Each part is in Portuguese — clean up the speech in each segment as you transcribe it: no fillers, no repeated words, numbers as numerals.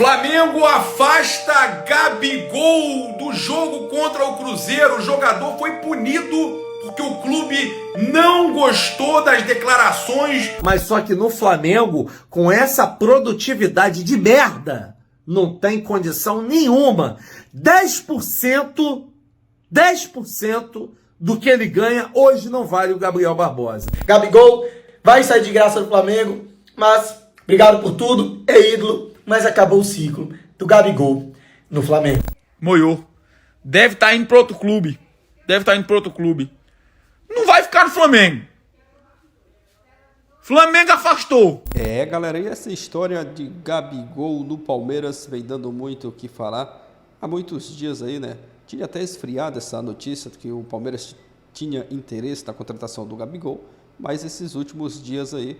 Flamengo afasta Gabigol do jogo contra o Cruzeiro. O jogador foi punido porque o clube não gostou das declarações. Mas só que no Flamengo, com essa produtividade de merda, não tem condição nenhuma. 10% do que ele ganha hoje não vale o Gabriel Barbosa. Gabigol vai sair de graça do Flamengo, mas obrigado por tudo, é ídolo, mas acabou o ciclo do Gabigol no Flamengo. Moiou. Deve estar indo para outro clube. Não vai ficar no Flamengo. Flamengo afastou. É, galera, e essa história de Gabigol no Palmeiras vem dando muito o que falar há muitos dias aí, né? Tinha até esfriado essa notícia de que o Palmeiras tinha interesse na contratação do Gabigol, mas esses últimos dias aí,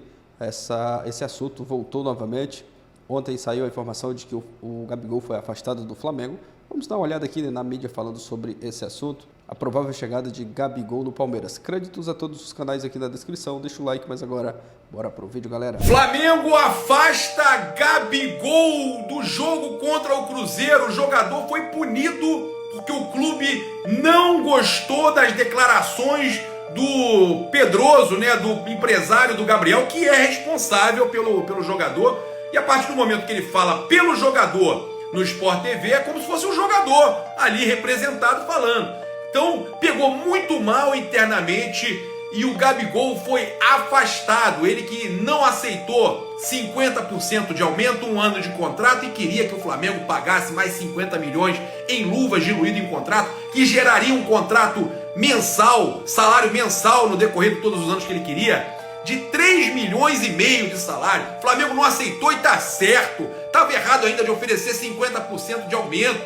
esse assunto voltou novamente. Ontem saiu a informação de que o Gabigol foi afastado do Flamengo. Vamos dar uma olhada aqui na mídia falando sobre esse assunto. A provável chegada de Gabigol no Palmeiras. Créditos a todos os canais aqui na descrição. Deixa o like, mas agora bora pro vídeo, galera. Flamengo afasta Gabigol do jogo contra o Cruzeiro. O jogador foi punido porque o clube não gostou das declarações do Pedroso, né, do empresário do Gabriel, que é responsável pelo jogador. E a partir do momento que ele fala pelo jogador no Sport TV, é como se fosse um jogador ali representado falando. Então, pegou muito mal internamente e o Gabigol foi afastado. Ele que não aceitou 50% de aumento, um ano de contrato, e queria que o Flamengo pagasse mais 50 milhões em luvas diluído em contrato, que geraria um contrato mensal, salário mensal no decorrer de todos os anos que ele queria, de 3 milhões e meio de salário. O Flamengo não aceitou e tá certo. Estava errado ainda de oferecer 50% de aumento.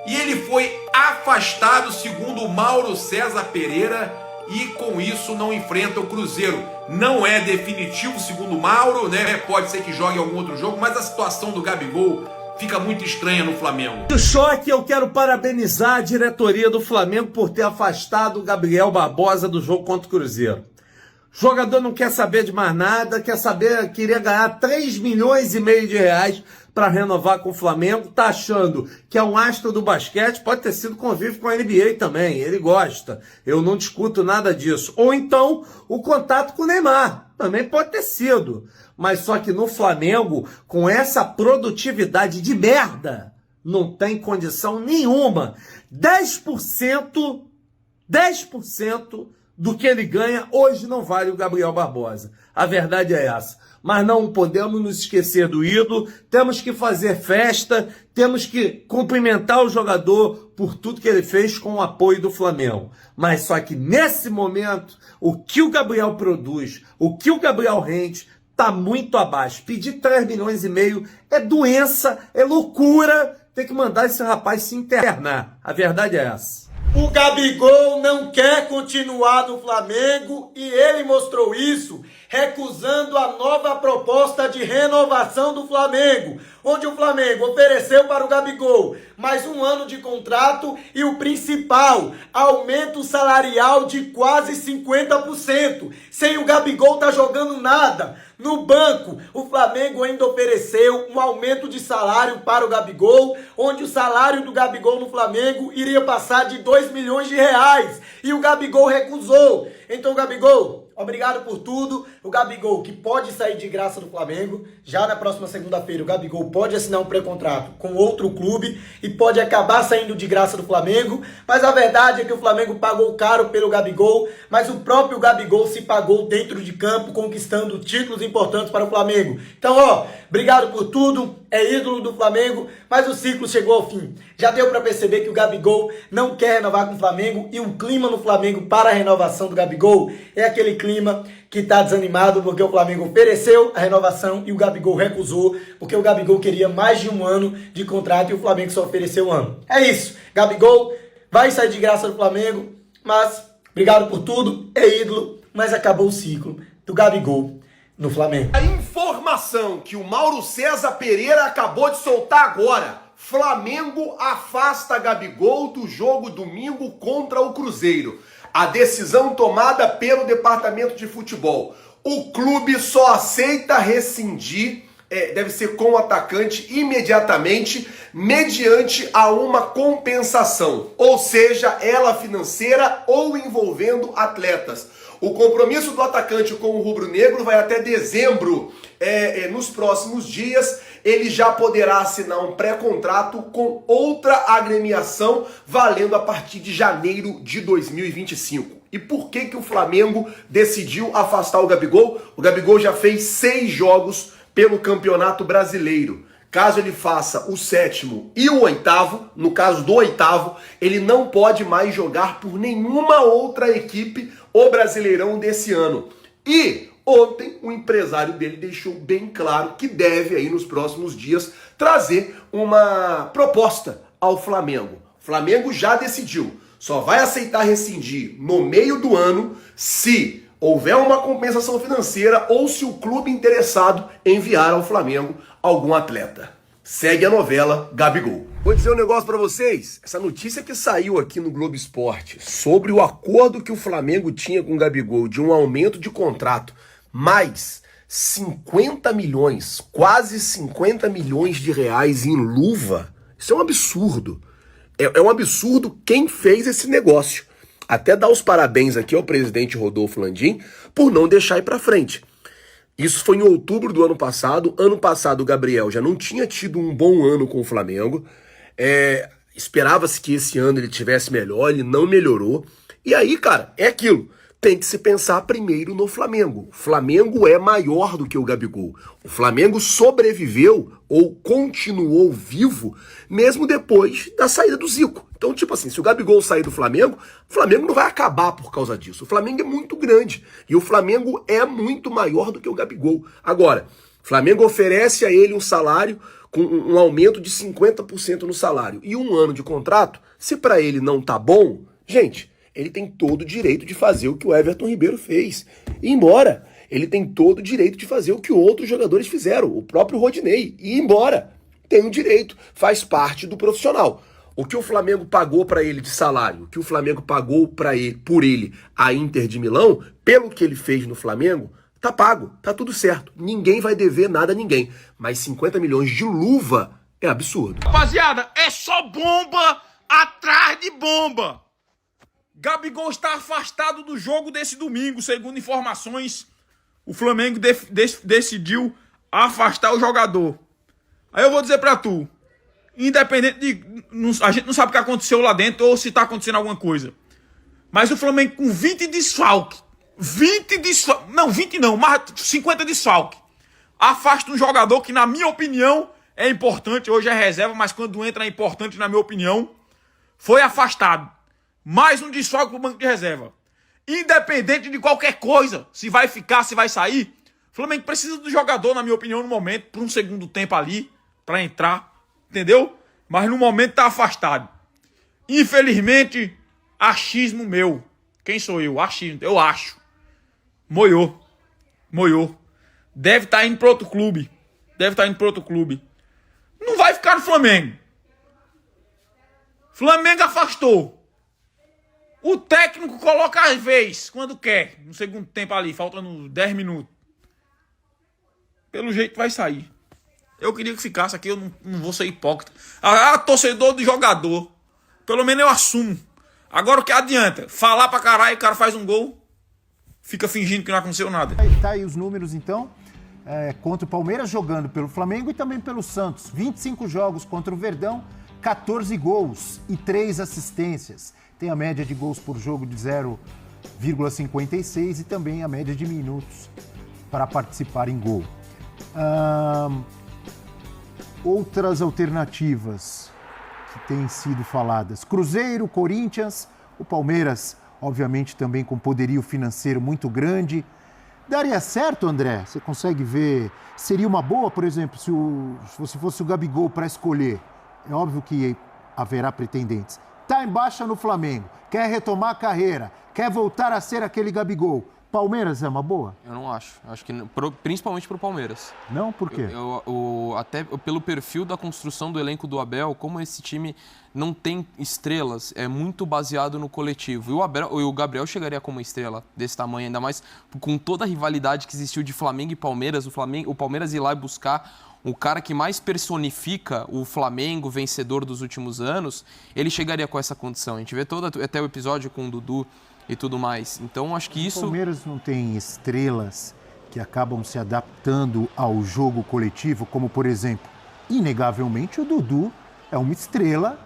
E ele foi afastado, segundo o Mauro César Pereira, e com isso não enfrenta o Cruzeiro. Não é definitivo, segundo o Mauro, né? Pode ser que jogue algum outro jogo, mas a situação do Gabigol fica muito estranha no Flamengo. No choque, eu quero parabenizar a diretoria do Flamengo por ter afastado o Gabriel Barbosa do jogo contra o Cruzeiro. O jogador não quer saber de mais nada, queria ganhar 3 milhões e meio de reais para renovar com o Flamengo, tá achando que é um astro do basquete, pode ter sido convívio com a NBA também, ele gosta, eu não discuto nada disso. Ou então, o contato com o Neymar, também pode ter sido. Mas só que no Flamengo, com essa produtividade de merda, não tem condição nenhuma. 10% do que ele ganha hoje não vale o Gabriel Barbosa. A verdade é essa. Mas não podemos nos esquecer do ídolo, temos que fazer festa, temos que cumprimentar o jogador por tudo que ele fez com o apoio do Flamengo. Mas só que nesse momento, o que o Gabriel produz, o que o Gabriel rende, está muito abaixo. Pedir 3 milhões e meio é doença, é loucura, tem que mandar esse rapaz se internar. A verdade é essa. O Gabigol não quer continuar no Flamengo e ele mostrou isso recusando a nova proposta de renovação do Flamengo, onde o Flamengo ofereceu para o Gabigol mais um ano de contrato e o principal, aumento salarial de quase 50%. Sem o Gabigol tá jogando nada. No banco, o Flamengo ainda ofereceu um aumento de salário para o Gabigol, onde o salário do Gabigol no Flamengo iria passar de 2 milhões de reais. E o Gabigol recusou. Então, Gabigol, obrigado por tudo. O Gabigol que pode sair de graça do Flamengo. Já na próxima segunda-feira o Gabigol pode assinar um pré-contrato com outro clube e pode acabar saindo de graça do Flamengo. Mas a verdade é que o Flamengo pagou caro pelo Gabigol, mas o próprio Gabigol se pagou dentro de campo, conquistando títulos importantes para o Flamengo. Então, obrigado por tudo. É ídolo do Flamengo, mas o ciclo chegou ao fim. Já deu para perceber que o Gabigol não quer renovar com o Flamengo e o clima no Flamengo para a renovação do Gabigol é aquele clima que está desanimado porque o Flamengo ofereceu a renovação e o Gabigol recusou porque o Gabigol queria mais de um ano de contrato e o Flamengo só ofereceu um ano. É isso, Gabigol vai sair de graça do Flamengo, mas obrigado por tudo, é ídolo, mas acabou o ciclo do Gabigol no Flamengo. A informação que o Mauro César Pereira acabou de soltar agora: Flamengo afasta Gabigol do jogo domingo contra o Cruzeiro. A decisão tomada pelo departamento de futebol. O clube só aceita rescindir deve ser com o atacante imediatamente, mediante a uma compensação, ou seja, ela financeira ou envolvendo atletas. O compromisso do atacante com o rubro-negro vai até dezembro. Nos próximos dias, ele já poderá assinar um pré-contrato com outra agremiação, valendo a partir de janeiro de 2025. E por que o Flamengo decidiu afastar o Gabigol? O Gabigol já fez 6 jogos pelo Campeonato Brasileiro. Caso ele faça o 7º e o 8º, no caso do 8º, ele não pode mais jogar por nenhuma outra equipe o Brasileirão desse ano. E ontem o empresário dele deixou bem claro que deve aí nos próximos dias trazer uma proposta ao Flamengo. O Flamengo já decidiu, só vai aceitar rescindir no meio do ano se houver uma compensação financeira ou se o clube interessado enviar ao Flamengo algum atleta. Segue a novela Gabigol. Vou dizer um negócio pra vocês. Essa notícia que saiu aqui no Globo Esporte sobre o acordo que o Flamengo tinha com o Gabigol de um aumento de contrato mais 50 milhões, quase 50 milhões de reais em luva, isso é um absurdo. É um absurdo quem fez esse negócio. Até dar os parabéns aqui ao presidente Rodolfo Landim por não deixar ir pra frente. Isso foi em outubro do ano passado. Ano passado o Gabriel já não tinha tido um bom ano com o Flamengo. Esperava-se que esse ano ele tivesse melhor, ele não melhorou. E aí, cara, é aquilo. Tem que se pensar primeiro no Flamengo. O Flamengo é maior do que o Gabigol. O Flamengo sobreviveu ou continuou vivo mesmo depois da saída do Zico. Então, tipo assim, se o Gabigol sair do Flamengo, o Flamengo não vai acabar por causa disso. O Flamengo é muito grande e o Flamengo é muito maior do que o Gabigol. Agora, o Flamengo oferece a ele um salário com um aumento de 50% no salário e um ano de contrato. Se pra ele não tá bom, gente, ele tem todo o direito de fazer o que o Everton Ribeiro fez. E ir embora. Ele tem todo o direito de fazer o que outros jogadores fizeram. O próprio Rodinei. E ir embora. Tem o direito. Faz parte do profissional. O que o Flamengo pagou para ele de salário, o que o Flamengo pagou por ele a Inter de Milão, pelo que ele fez no Flamengo, tá pago. Tá tudo certo. Ninguém vai dever nada a ninguém. Mas 50 milhões de luva é absurdo. Rapaziada, é só bomba atrás de bomba. Gabigol está afastado do jogo desse domingo, segundo informações. O Flamengo decidiu afastar o jogador. Aí eu vou dizer pra tu, independente de... A gente não sabe o que aconteceu lá dentro ou se tá acontecendo alguma coisa. Mas o Flamengo com 20 desfalques, mas 50 desfalques, afasta um jogador que, na minha opinião, é importante. Hoje é reserva, mas quando entra é importante, na minha opinião. Foi afastado. Mais um desfalque pro banco de reserva. Independente de qualquer coisa, se vai ficar, se vai sair, o Flamengo precisa do jogador, na minha opinião, no momento, por um segundo tempo ali, pra entrar, entendeu? Mas no momento tá afastado. Infelizmente, achismo meu. Quem sou eu? Achismo, eu acho. Moiou. Deve estar indo para outro clube. Não vai ficar no Flamengo. Flamengo afastou. O técnico coloca às vezes, quando quer. No segundo tempo ali, faltando 10 minutos. Pelo jeito vai sair. Eu queria que ficasse aqui, eu não vou ser hipócrita. Torcedor de jogador. Pelo menos eu assumo. Agora o que adianta? Falar pra caralho, o cara faz um gol, fica fingindo que não aconteceu nada. Tá aí os números então, contra o Palmeiras jogando pelo Flamengo e também pelo Santos. 25 jogos contra o Verdão, 14 gols e 3 assistências. Tem a média de gols por jogo de 0,56 e também a média de minutos para participar em gol. Outras alternativas que têm sido faladas. Cruzeiro, Corinthians, o Palmeiras, obviamente, também com poderio financeiro muito grande. Daria certo, André? Você consegue ver? Seria uma boa, por exemplo, se você fosse o Gabigol para escolher? É óbvio que haverá pretendentes. Está em baixa no Flamengo, quer retomar a carreira, quer voltar a ser aquele Gabigol. Palmeiras é uma boa? Eu não acho. Acho que principalmente pro Palmeiras. Não? Por quê? Até pelo perfil da construção do elenco do Abel, como esse time não tem estrelas, é muito baseado no coletivo. E o Gabriel chegaria como uma estrela desse tamanho, ainda mais com toda a rivalidade que existiu de Flamengo e Palmeiras. O Palmeiras ir lá e buscar o cara que mais personifica o Flamengo, vencedor dos últimos anos, ele chegaria com essa condição. A gente vê até o episódio com o Dudu e tudo mais. Então, acho que isso... O Palmeiras não tem estrelas que acabam se adaptando ao jogo coletivo, como, por exemplo, inegavelmente o Dudu é uma estrela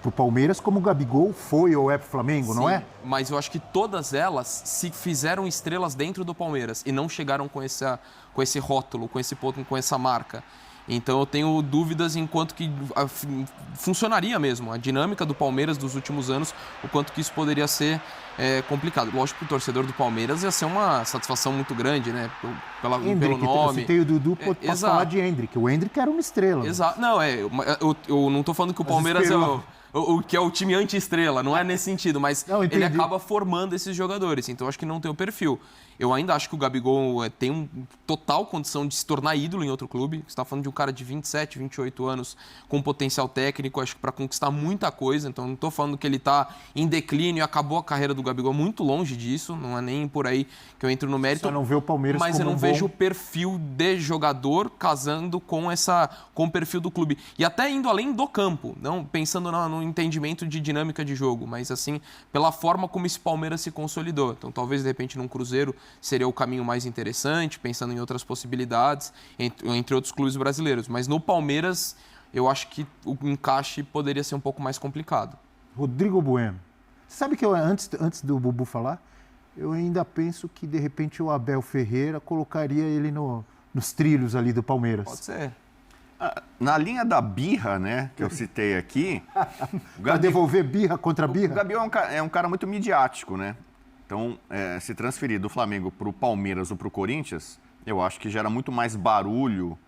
pro Palmeiras, como o Gabigol foi ou é pro Flamengo, não é? Mas eu acho que todas elas se fizeram estrelas dentro do Palmeiras e não chegaram com esse rótulo, com esse ponto, com essa marca. Então eu tenho dúvidas em quanto que funcionaria mesmo a dinâmica do Palmeiras dos últimos anos, o quanto que isso poderia ser complicado. Lógico que o torcedor do Palmeiras ia ser uma satisfação muito grande, né? Pelo nome. Eu citei o Dudu, posso falar de Hendrick. O Hendrick era uma estrela. Exato. Não, eu não tô falando que o Palmeiras o que é o time anti-estrela, não é nesse sentido, mas ele acaba formando esses jogadores, então eu acho que não tem o perfil. Eu ainda acho que o Gabigol tem total condição de se tornar ídolo em outro clube. Você está falando de um cara de 27, 28 anos com potencial técnico, acho que para conquistar muita coisa, então não estou falando que ele está em declínio e acabou a carreira do Gabigol, muito longe disso, não é nem por aí que eu entro no mérito. Só não vê o Palmeiras mas como eu não vejo o perfil de jogador casando com o perfil do clube. E até indo além do campo, não pensando no entendimento de dinâmica de jogo, mas assim, pela forma como esse Palmeiras se consolidou. Então talvez de repente num Cruzeiro seria o caminho mais interessante, pensando em outras possibilidades, entre outros clubes brasileiros. Mas no Palmeiras, eu acho que o encaixe poderia ser um pouco mais complicado. Rodrigo Bueno. Sabe que antes do Bubu falar, eu ainda penso que de repente o Abel Ferreira colocaria ele nos trilhos ali do Palmeiras. Pode ser. Na linha da birra, né, que eu citei aqui... Para devolver birra contra birra? O Gabriel é um cara muito midiático, né? Então, se transferir do Flamengo para o Palmeiras ou para o Corinthians, eu acho que gera muito mais barulho,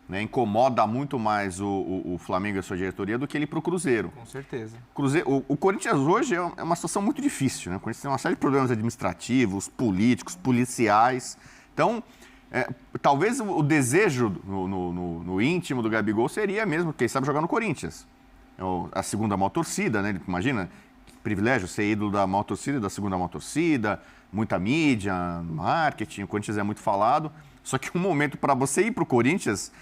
né, incomoda muito mais o Flamengo e a sua diretoria do que ele para o Cruzeiro. Com certeza. O Corinthians hoje é uma situação muito difícil, né? O Corinthians tem uma série de problemas administrativos, políticos, policiais. Então, talvez o desejo no íntimo do Gabigol seria mesmo, quem sabe, jogar no Corinthians. A segunda maior torcida, né? Imagina, que privilégio ser ídolo da maior torcida, da segunda maior torcida, muita mídia, marketing, o Corinthians é muito falado. Só que um momento para você ir para o Corinthians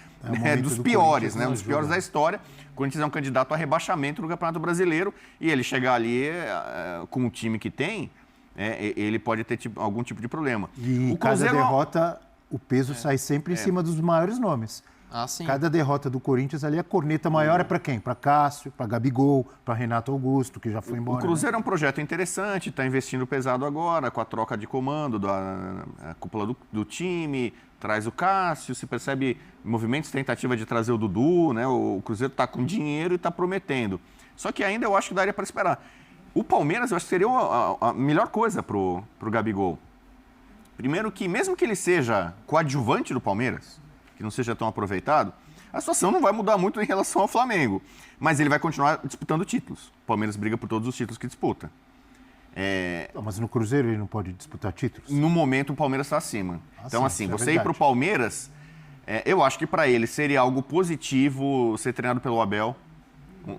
é dos piores, né? Um dos piores da história. O Corinthians é um candidato a rebaixamento no Campeonato Brasileiro e ele chegar ali com o time que tem, ele pode ter algum tipo de problema. E o cada derrota, o peso sai sempre em cima dos maiores nomes. Ah, sim. Cada derrota do Corinthians ali, a corneta maior é para quem? Para Cássio, para Gabigol, para Renato Augusto, que já foi embora. O Cruzeiro é um projeto interessante, está investindo pesado agora, com a troca de comando da cúpula do time, traz o Cássio, se percebe movimentos, tentativa de trazer o Dudu, né? O Cruzeiro está com dinheiro e está prometendo. Só que ainda eu acho que daria para esperar. O Palmeiras, eu acho que seria a melhor coisa pro Gabigol. Primeiro que, mesmo que ele seja coadjuvante do Palmeiras, que não seja tão aproveitado, a situação não vai mudar muito em relação ao Flamengo. Mas ele vai continuar disputando títulos. O Palmeiras briga por todos os títulos que disputa. Mas no Cruzeiro ele não pode disputar títulos? No momento o Palmeiras está acima. Então, sim, assim, você verdade. ir para o Palmeiras, eu acho que para ele seria algo positivo ser treinado pelo Abel.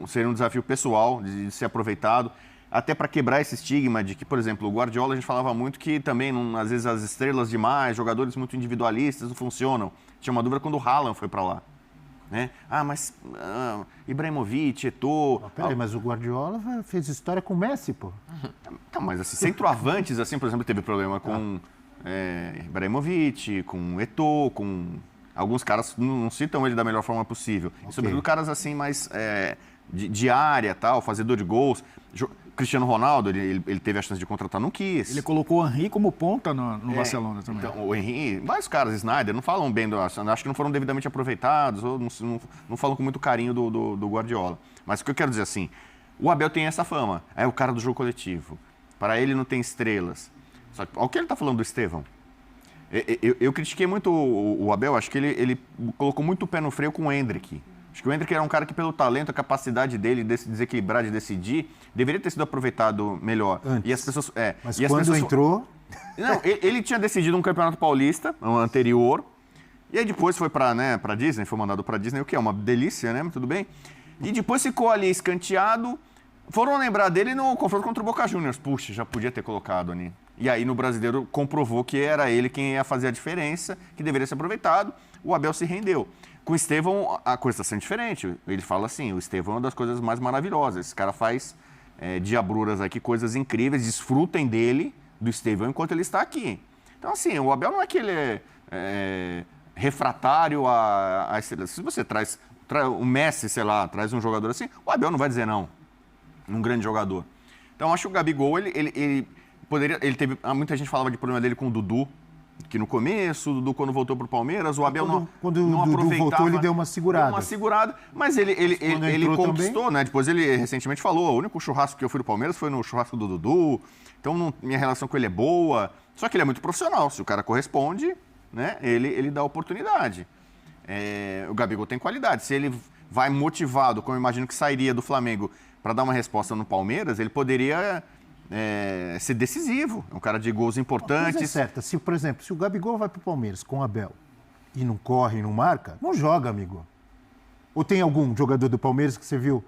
Seria um desafio pessoal de ser aproveitado. Até para quebrar esse estigma de que, por exemplo, o Guardiola, a gente falava muito que também, às vezes, as estrelas demais, jogadores muito individualistas, não funcionam. Tinha uma dúvida quando o Haaland foi para lá. Né? Mas Ibrahimovic, Eto'o... Peraí, mas o Guardiola fez história com o Messi, pô. Então, mas assim, centroavantes, assim, por exemplo, teve problema com Ibrahimovic, com Eto'o, com... Alguns caras não citam ele da melhor forma possível. Okay. Sobretudo caras assim mais de área, tal, fazedor de gols. Cristiano Ronaldo, ele teve a chance de contratar, não quis. Ele colocou o Henry como ponta no Barcelona também. Então, o Henry, vários caras, Snyder, não falam bem, acho que não foram devidamente aproveitados, ou não falam com muito carinho do Guardiola. Mas o que eu quero dizer assim, o Abel tem essa fama, é o cara do jogo coletivo. Para ele não tem estrelas. Só que, olha o que ele está falando do Estevão. Eu critiquei muito o Abel, acho que ele colocou muito o pé no freio com o Hendrick. Acho que o Hendrick era um cara que, pelo talento, a capacidade dele de se desequilibrar, de decidir, deveria ter sido aproveitado melhor. Antes. E as pessoas... Mas quando entrou... Não, ele tinha decidido um campeonato paulista, no anterior, e aí depois foi pra Disney, foi mandado pra Disney, o que é uma delícia, né? Tudo bem. E depois ficou ali escanteado. Foram lembrar dele no confronto contra o Boca Juniors. Puxa, já podia ter colocado ali. E aí no Brasileiro comprovou que era ele quem ia fazer a diferença, que deveria ser aproveitado. O Abel se rendeu. Com o Estevão, a coisa está sendo diferente. Ele fala assim, o Estevão é uma das coisas mais maravilhosas. Esse cara faz diabruras aqui, coisas incríveis. Desfrutem dele, do Estevão, enquanto ele está aqui. Então assim, o Abel não é que ele é refratário a excelência. Se você traz o Messi, sei lá, traz um jogador assim, o Abel não vai dizer não. Um grande jogador. Então, acho que o Gabigol, ele poderia... muita gente falava de problema dele com o Dudu, que no começo, o Dudu quando voltou pro Palmeiras, o Abel quando não o Dudu aproveitava... voltou, ele deu uma segurada. Mas ele conquistou, também. né? Depois ele recentemente falou, o único churrasco que eu fui do Palmeiras foi no churrasco do Dudu, então minha relação com ele é boa, só que ele é muito profissional, se o cara corresponde, né? Ele dá oportunidade. O Gabigol tem qualidade, se ele vai motivado, como eu imagino que sairia do Flamengo, para dar uma resposta no Palmeiras, ele poderia ser decisivo. É um cara de gols importantes. Mas é certa. Se, por exemplo, se o Gabigol vai para o Palmeiras com o Abel e não corre, não marca, não joga, amigo. Ou tem algum jogador do Palmeiras que você viu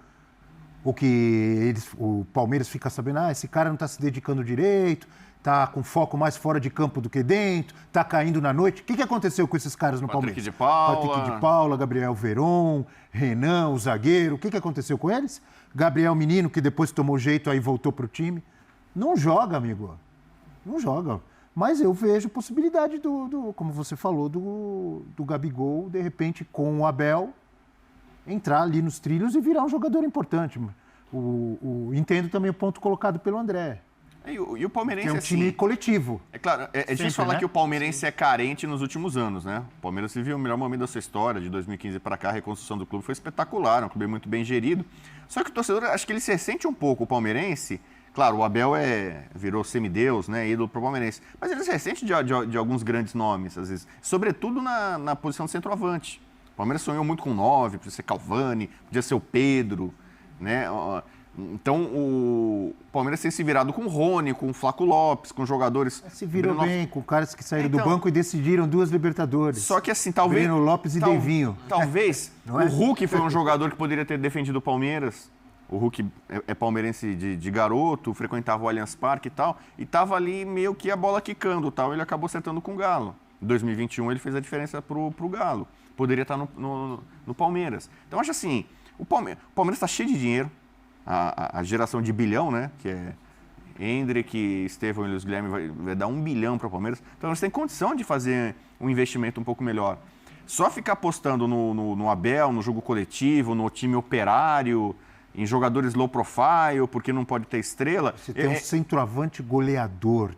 o que o Palmeiras fica sabendo, esse cara não está se dedicando direito, está com foco mais fora de campo do que dentro, está caindo na noite. O que aconteceu com esses caras no Palmeiras? Patrick de Paula, Gabriel Veron, Renan, o zagueiro. O que aconteceu com eles? Gabriel Menino, que depois tomou jeito, aí voltou para o time. Não joga, amigo. Não joga. Mas eu vejo possibilidade como você falou, do Gabigol, de repente, com o Abel, entrar ali nos trilhos e virar um jogador importante. Entendo também o ponto colocado pelo André. E o Palmeirense é um time coletivo. É claro, é difícil falar que o Palmeirense é carente nos últimos anos, né? O Palmeiras viveu o melhor momento da sua história, de 2015 para cá, a reconstrução do clube foi espetacular, um clube muito bem gerido. Só que o torcedor, acho que ele se ressente um pouco, o palmeirense. Claro, o Abel virou semideus, né, ídolo pro palmeirense. Mas ele se ressente de alguns grandes nomes, às vezes. Sobretudo na posição de centroavante. O Palmeiras sonhou muito com 9, podia ser Cavani, podia ser o Pedro, né? Então, o Palmeiras tem se virado com o Rony, com o Flaco Lopes, com jogadores... Se virou bem, com caras que saíram do banco e decidiram 2 Libertadores. Só que assim, talvez... Breno Lopes e Deivinho. Talvez o Hulk foi um jogador que poderia ter defendido o Palmeiras. O Hulk é palmeirense de garoto, frequentava o Allianz Parque e tal, e estava ali meio que a bola quicando, tal, ele acabou acertando com o Galo. Em 2021 ele fez a diferença pro Galo. Poderia estar no Palmeiras. Então, acho assim, o Palmeiras está cheio de dinheiro. A geração de bilhão, né? Que é Hendrick, Estevão e Luiz Guilherme vai dar 1 bilhão para o Palmeiras. Então eles têm condição de fazer um investimento um pouco melhor. Só ficar apostando no Abel, no jogo coletivo, no time operário, em jogadores low profile, porque não pode ter estrela. Você tem um centroavante goleador.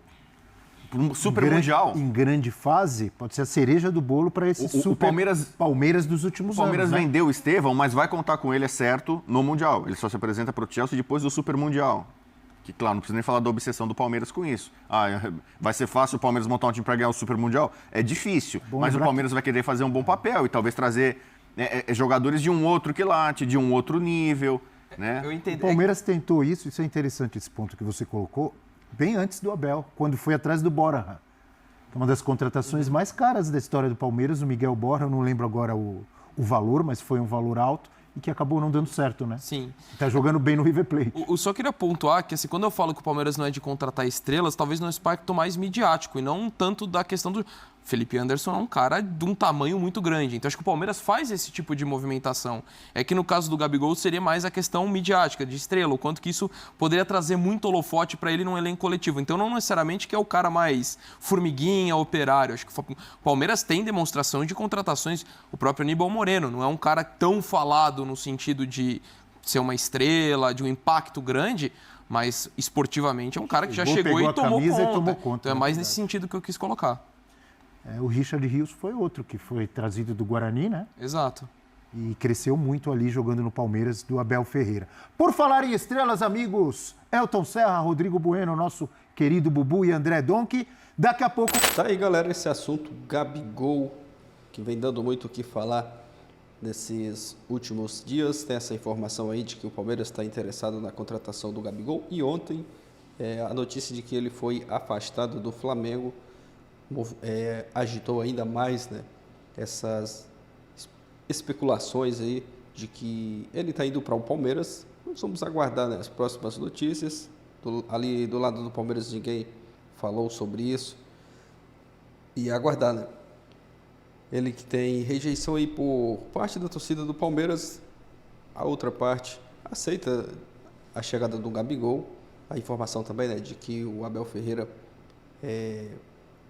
Super mundial. Em grande fase, pode ser a cereja do bolo para esse super Palmeiras dos últimos anos. O Palmeiras né? vendeu o Estevão, mas vai contar com ele, é certo, no Mundial. Ele só se apresenta para o Chelsea depois do Super Mundial. Que, claro, não precisa nem falar da obsessão do Palmeiras com isso. Vai ser fácil o Palmeiras montar um time para ganhar o Super Mundial? É difícil, mas o Palmeiras vai querer fazer um bom papel e talvez trazer jogadores de um outro quilate, de um outro nível. Né? Eu entendi. O Palmeiras tentou isso é interessante esse ponto que você colocou, bem antes do Abel, quando foi atrás do Borja. Uma das contratações mais caras da história do Palmeiras, o Miguel Borja, eu não lembro agora o valor, mas foi um valor alto e que acabou não dando certo, né? Sim. Tá jogando bem no River Plate. Eu só queria pontuar que, assim, quando eu falo que o Palmeiras não é de contratar estrelas, talvez não é um aspecto mais midiático e não tanto da questão do... Felipe Anderson é um cara de um tamanho muito grande. Então, acho que o Palmeiras faz esse tipo de movimentação. É que no caso do Gabigol seria mais a questão midiática, de estrela, o quanto que isso poderia trazer muito holofote para ele num elenco coletivo. Então, não necessariamente que é o cara mais formiguinha, operário. Acho que o Palmeiras tem demonstração de contratações. O próprio Aníbal Moreno não é um cara tão falado no sentido de ser uma estrela, de um impacto grande, mas esportivamente é um cara que já chegou e tomou conta. Então, é mais nesse sentido que eu quis colocar. O Richard Rios foi outro que foi trazido do Guarani, né? Exato. E cresceu muito ali jogando no Palmeiras do Abel Ferreira. Por falar em estrelas, amigos, Elton Serra, Rodrigo Bueno, nosso querido Bubu e André Donk. Daqui a pouco... Tá aí, galera, esse assunto Gabigol, que vem dando muito o que falar nesses últimos dias. Tem essa informação aí de que o Palmeiras está interessado na contratação do Gabigol. E ontem a notícia de que ele foi afastado do Flamengo agitou ainda mais, né, essas especulações aí de que ele está indo para o Palmeiras. Nós vamos aguardar, né, as próximas notícias. Ali do lado do Palmeiras ninguém falou sobre isso. E aguardar, né? Ele que tem rejeição aí por parte da torcida do Palmeiras, a outra parte aceita a chegada do Gabigol. A informação também, né, de que o Abel Ferreira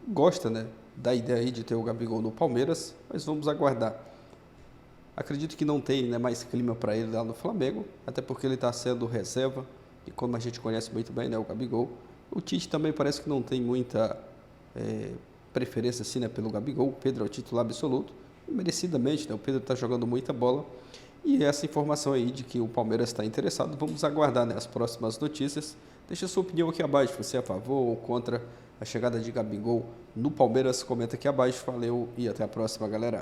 gosta, né, da ideia aí de ter o Gabigol no Palmeiras, mas vamos aguardar. Acredito que não tem, né, mais clima para ele lá no Flamengo, até porque ele está sendo reserva, e como a gente conhece muito bem, né, o Gabigol, o Tite também parece que não tem muita preferência assim, né, pelo Gabigol. O Pedro é o titular absoluto, e merecidamente, né, o Pedro está jogando muita bola, e essa informação aí de que o Palmeiras está interessado, vamos aguardar, né, as próximas notícias. Deixa a sua opinião aqui abaixo, você é a favor ou contra a chegada de Gabigol no Palmeiras, comenta aqui abaixo. Valeu e até a próxima, galera.